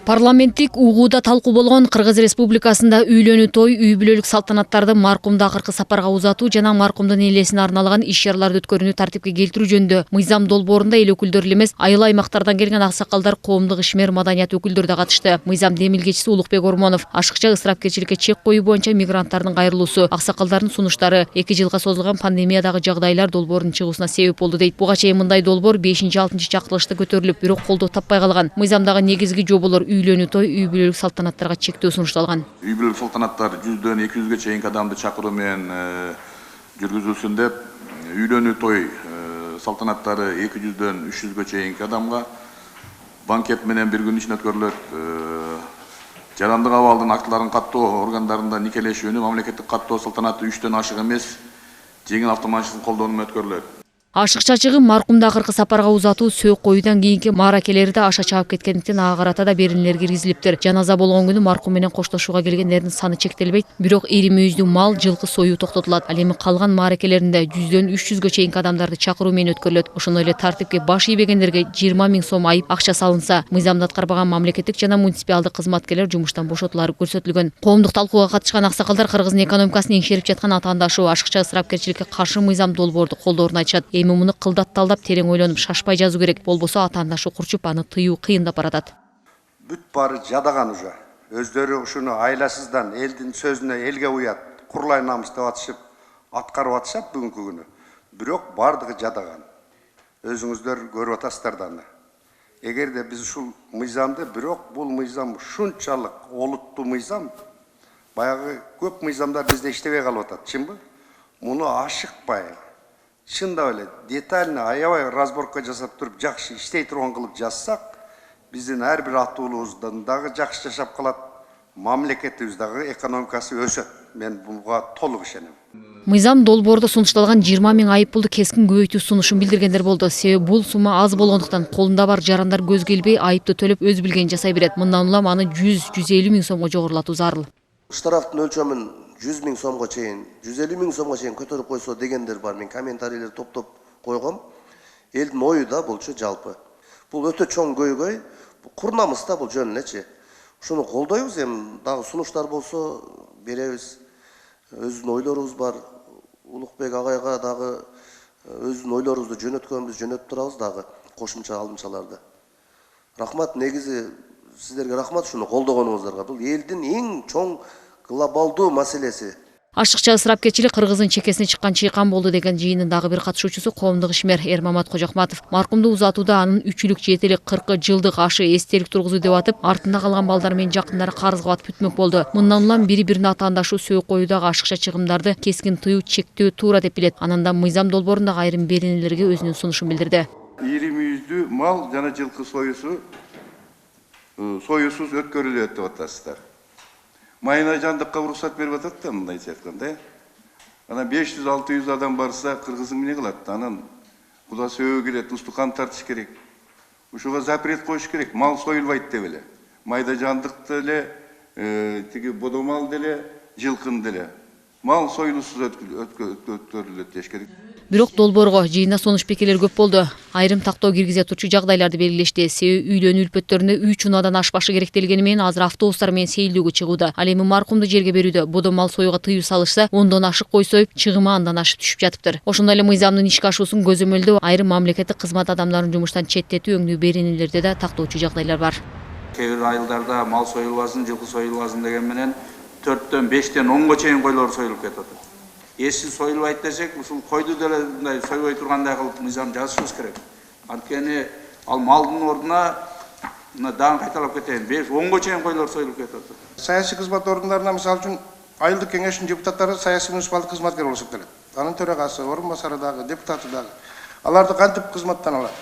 Парламенттик угууда талкуу болгон Кыргыз Республикасында үйлөнүү той, үй бүлөлүк салтанаттарды маркумду акыркы сапарга узатуу жана маркумдун элесине арналган иш-чараларды өткөрүүнү тартипке келтирүү жөнүндө мыйзам долбоорунда эл өкүлдөрү эле эмес, айыл аймактардан келген аксакалдар, коомдук ишмер, маданият өкүлдөрү да катышты. Мыйзам демилгечиси Улукбек Ормонов ашыкча ысырапкерчиликке чек коюу боюнча мигранттардын кайрылуусу, аксакалдардын сунуштары 2 жылга созулган пандемиядагы жагдайлар долбоорунун чыгуусуна себеп болду дейт. Буга чейин мындай долбоор 5-6 чактырылышта көтөрүлүп, бирок колдоо таппай калган. Мыйзамдагы негизги жоболор үйлөнүү той, үй бүлөлүк салтанаттарга чектөө сунушталган. Үй бүлөлүк салтанаттар 100-дөн 200ге чейин адамды чакыруу менен жүргүзүлсүн деп, үйлөнүү той салтанаттары 200-дөн 300ге чейинки адамга банкет менен бир күн ичинде өткөрүлөт. Жарандык абалдын актыларын каттоо органдарында никелешүүнү мамлекеттик каттоо салтанаты 3дөн ашык эмес, жеңил автоматчылык колдоо менен өткөрүлөт. Ашыкча чыгым маркумду акыркы сапарга узатуу, сөөк коюудан кийинки мааракелерди аша чаап кеткендиктен ага карата да беренелер киргизилиптир. Жаназа болгон күнү маркум менен коштошууга келгендердин саны чектелбейт, бирок ири мүйүздүү мал, жылкы союу токтотулат. Ал эми калган мааракелеринде 100-дөн 300ге чейинки адамдарды чакыруу менен өткөрүлөт. Ошондой эле тартипке баш ийбегендерге 20 000 сом айып акча салынса, мыйзамды аткарбаган мамлекеттик жана муниципалдык кызматкерлер жумуштан бошотулары көрсөтүлгөн. Коомдук талкууга катышкан аксакалдар Кыргыздын экономикасын эңшерип жаткан атаандашуу, ашыкча ысырапкерчиликке каршы мыйзам долбоорду колдоорун айтышат. Эми муну кылдатталдап, терең ойлонуп, шашпай жазуу керек. Болбосо атаандашуу курчуп, аны тыюу кыйындап баратат. Бүт бары жадаган уже. Өздөрү ушуну айласыздан элдин сөзүнө элге уят, курлай намыс деп атышып, аткарып атышат бүгүнкү күнү. Бирок бардыгы жадаган. Өзүңүздөр көрүп атасыздар да аны. Эгерде биз ушул мыйзамды, бирок бул мыйзам ушунчалык олуттуу мыйзам, баягы көп мыйзамдар бизде иштебей калып атат, чынбы? Муну ашыкпай, чындап эле детально аябай разборка жасап туруп, жакшы иштей турган кылып жазсак, биздин ар бир атуулубуздан дагы жакшы жашап калат, мамлекетибиз дагы экономикасы өсөт. Мен буга толук ишенем. Мыйзам долбоордо сунушталган 20 000 айып пулду кескин көбөйтүү сунушун билдиргендер болду. Себеби бул сумма аз болгондуктан колунда бар жарандар көзгө илбей айыпты төлөп өз билгенин жасай берет. Мындан улам аны 100-150 000 сомго жогорулатуу зарыл. Штрафтын өлчөмүн 100 000 сомго чейин, 150 000 сомго чейин көтөрүп койсо дегендер бар. Мен комментарийлер топтоп койгом. Элдин ою да булчу жалпы. Бул өтө чоң көйгөй, курнамыз да бул жөн элечи. Ушуну колдойбуз, эми дагы сунуштар болсо беребиз. Өзүнүн ойлорубуз бар. Улукбек агайга дагы өзүнүн ойлорубузду жөнөткөнбүз, жөнөтүп турабыз дагы кошумча алымчаларды. Рахмат, негизи сиздерге рахмат ушуну колдогонуңуздарга. Бул элдин эң чоң глобалдуу маселеси. Ашыкча ысырапкерчилик Кыргыздын чекесине чыккан чыйкан болду деген жыйындын дагы бир катышуучусу коомдук ишмер Эрмамат Кожокматов. Маркумду узатууда анын 3-лүк 7-лик 40 жылдык ашы эстелик тургузуу деп атып, артында калган балдар менен жакындары карызга батып бүтмөк болду. Мындан улам бири-бирине атаандашуу, сөөк коюудагы ашыкча чыгымдарды кескин тыюу, чектөө туура деп билет. Анан да мыйзам долбоорундагы айрым беренелерге өзүнүн сунушун билдирди. Ири мүйүздүү мал жана жылкы союусу союусуз өткөрүлөт деп атасыздар. Майына жандыкка уруксат берип атат да, мындайча айтканда. Анан 500-600 адам барса, кыргыздын эмне кылат? Анан куда сөөгө кирет, устукан тартыш керек. Ушуга запрет коюш керек. Мал союлбайт деп эле. Майда жандыкты эле, тиги бодомал деле, жылкын деле. Мал союлуусуз өткөрүлөт деш керек. Бирок долбоорго жыйында сунуш пикирлер көп болду. Айрым тактоо киргизе турчу жагдайларды белгилешти. Себеби үйлөнүү үлпөттөрүндө 3 чунадан ашпашы керек делгени менен азыр автобустар менен сейилүүгө чыгууда. Ал эми маркумду жерге берүүдө бодомал союуга тыюу салышса, 10дон ашык кой союп, чыгымы андан ашып түшүп жатыптыр. Ошондой эле мыйзамдын ишке ашуусун көзөмөлдөө айрым мамлекеттик кызмат адамдарын жумуштан четтетүү өңдүү беренелерде да тактоочу жагдайлар бар. Кээ бир айылдарда мал союлбасын, жылкы союлбасын деген менен 4дөн 5ден 10го чейин койлор союлуп кетет. Эси союлбайт десек, ушул койду деле мындай сойбой тургандай кылып мыйзам жазышыбыз керек. Анткени ал малдын ордуна дагы кайталап кетейин, 5-10го чейин койлор союлуп кетет. Саясий кызмат орундарына мисалы үчүн айылдык кеңештин депутаттары саясий муниципалдык кызматкер болуп эсептелет. Анын төрагасы, орун басары дагы, депутаты дагы. Аларды кантип кызматтан алат?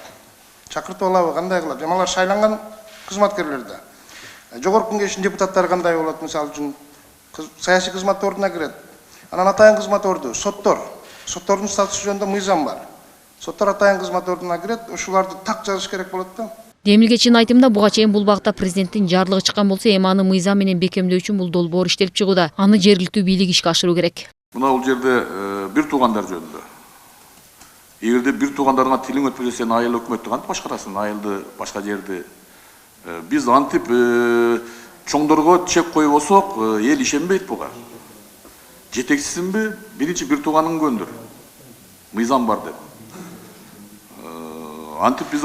Чакыртып алабы, кандай кылат? Алар шайланган кызматкерлер да. Жогорку кеңештин депутаттары кандай болот? Мисалы үчүн саясий кызмат ордуна кирет. Анан атайын кызмат орду, соттордун статусу жөнүндө мыйзам бар. Соттор атайын кызмат ордуна кирет, ушуларды так жазыш керек болот да. Демилгечинин айтымында буга чейин бул багытта президенттин жарлыгы чыккан болсо, эми аны мыйзам менен бекемдөө үчүн бул долбоор иштелип чыгууда. Аны жергиликтүү бийлик ишке ашыруу керек. Мына бул жерде бир туугандар жөнүндө. Эгерде бир туугандарга тилиң өтпөсө, сен айыл өкмөттү кантип башкарасың? Айылды, башка жерди Биз антип чоңдорго чек койбосок, эл ишенбейт буга. Жетекчисинби, биринчи бир тууганын көндүр. Мыйзам бар деп. Антип биз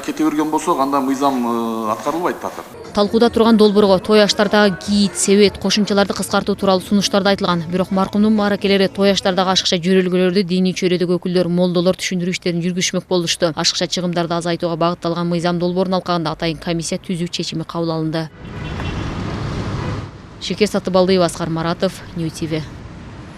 кете берген болсок, анда мыйзам аткарылбайт такыр. Талкууда турган долбоорго той аштардагы кийит, себет, кошумчаларды кыскартуу тууралуу сунуштар да айтылган. Бирок маркумдун мааракелери той аштардагы ашыкча жөрөлгөлөрдү диний чөйрөдөгү өкүлдөр, молдолор түшүндүрүү иштерин жүргүзмөк болушту. Ашыкча чыгымдарды азайтууга багытталган мыйзам долбоорун алкагында атайын комиссия түзүү чечими кабыл алынды. Шекер Сатыбалдыева, Аскар Маратов, Нью ТВ.